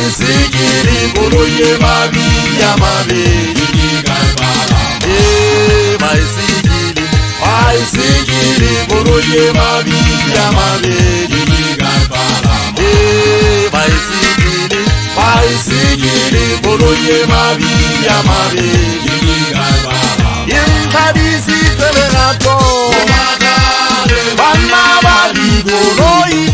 Baisikili koloi mabili ya mabili Baisikili koloi mabili ya mabili Baisikili koloi mabili ya mabili Inkadisi telegato Bana bali koloi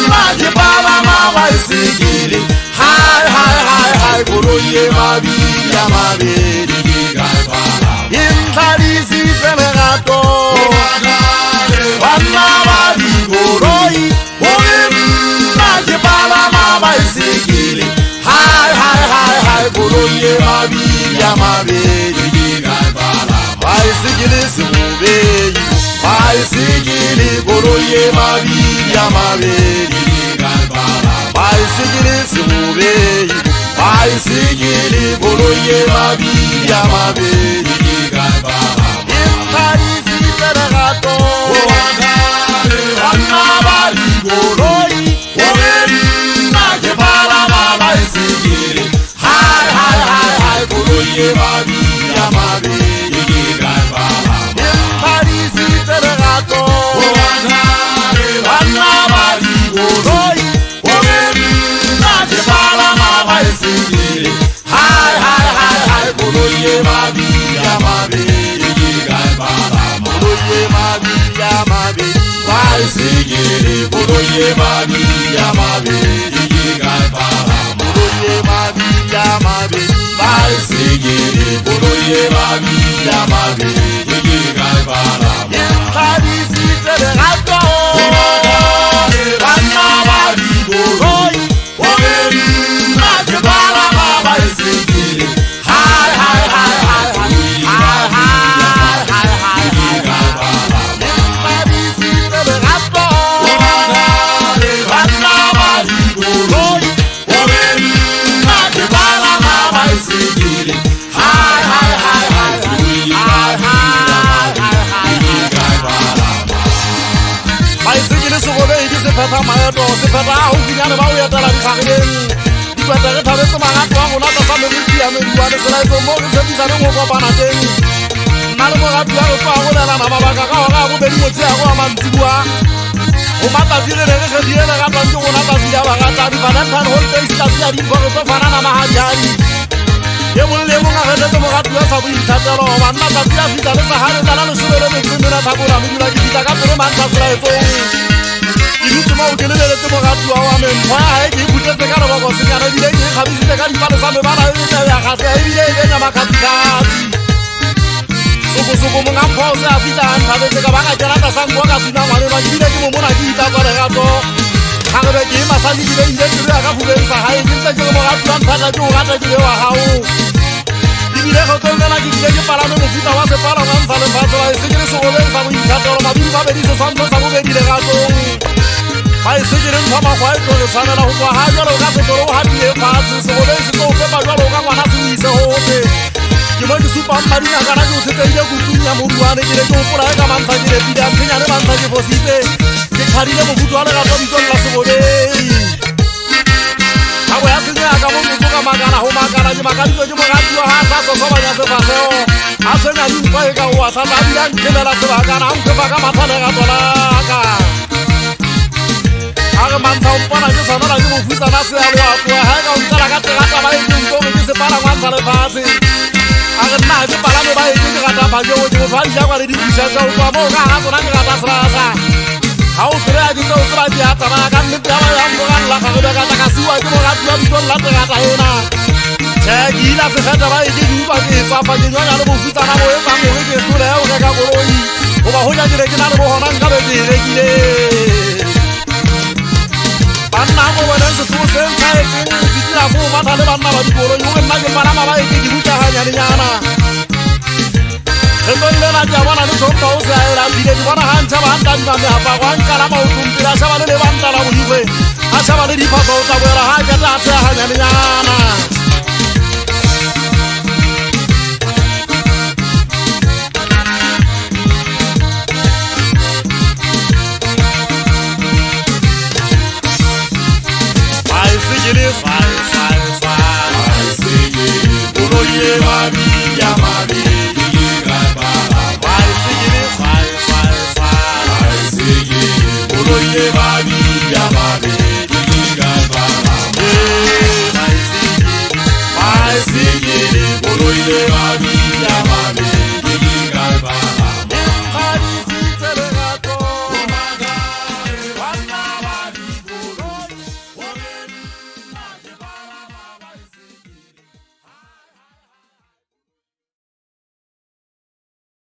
Majibaba ma baisikili Hai koloi mabili ya mabili Inkadisi telegato Bana bali koloi Majibaba ma baisikili Hai koloi mabili ya mabili Baisikili simubeyi Baisikili koloi mabili ya mabili Baisikili simubeyi Baisikili koloi mabili ya mabili Inkadisi telegato Bana bali koloi Majibaba ma baisikili Hai koloi mabili ya mabili Inkadisi telegato Bana bali koloi Majibaba ma baisikili Hai koloi mabili ya mabili Koloi mabili ya mabili Baisikili koloi mabili ya mabili Koloi mabili ya mabili Baisikili koloi mabili ya mabili Inkadisi telegato Bana bali koloi Majibaba ma baisikili Inkadisi telegato Bana bali koloi Majibaba ma baisikili Baisikili sugobe ikisi peta maeto Sipeta ahu kinyane bau ya tala dikakideni Ikweteke tabesi mangato wangu nata same wiki ya meruwane Selaito mogi sebisa nungo kwa panateni Nalumo gatu ya upa akule na namabaka Kawa kawa kubeli moti ya kwa mantigua Umata zile nege kediye na gata njugu nata ziya wakata Rifanentan holte isita ziya rinko kuto fanana mahajari Yemuli lemu nga kete mo gatu ya sabu itatelo Wanata ziya vita lesa hari Nalanu shubele mekunduna tabura Mijula jibita kapure manta selaito Irutuma ukelele temo gatu awame Mpoya haeki ibutete kano bako sinyana Vileki kabizite kani pale sambe bana Hivite ya kasi ya hivile kenya makatikati Suku munga pose afita Kabete kabaka janata sangu waka suna Wanema jibile kimo muna jita kwa regato Kagebe kima sali jile ile jile Akafuge nsahayi Jimte kimo gatu antaka juu gata jile wa hau Ibile kotonga na jibile kipalame Mufita wase pala wansale mpaso Baisikili sugobe sabu itatelo Mabili mabediso santo sabu bedile gato Baisikili mpama kwa ito Sana na hukwa haja lo kase koro hatiye fasi Sugobe siko upepa jwa lo kama nasi uise hote Kimoji supa marina kana jusite ile kutunya muruwane Kile jufura eka mansa jile pide Ampinyane mansa jifosite Kikarile mufutu wale gato mton la sugobe Kabo ya sinye akamungu suka magana Humakana jimakalizo jimo gati wa hasa Sosoba nyase paseo Asenya yukwa eka uwa Sanda bila nkele la sebagana Amkefa kama tane gato laka Aga mansa umpana jisa nana jimu fuisa nasi ya watu Hega untala kate gata bayi jimkongi jise para wansa le fasi Aga naji palame bayi jisi gata bagyo Jimu fali jagwa li dikisha Kwa moga hato nanyi gata srasa Hau kira jito ukira jihata Na akan niti hawa yangu kan laka Kude kata kasiwa jimu gati ya biton lati gata hena Chegi ila se fete bayi jisi Upa kisa Fagi nyonya nubu fuisa na moe Sangu wiki sule ya ukeka kuroi Upa huja jireki na nubu honan kabe jireki le Banna mo wadan su sen kai tin fitira fu mata le banna ba dikoro yugen na jembara ma ba iki dibuja hanya ni nyana Kendon le na jawana ni tonto usa era bide di wana hancha ba handa ni ba ba wan kala ma utumpira sha ba le banda la uyuwe asha ba le di pa ba uta wera ha ga ta hanya ni nyana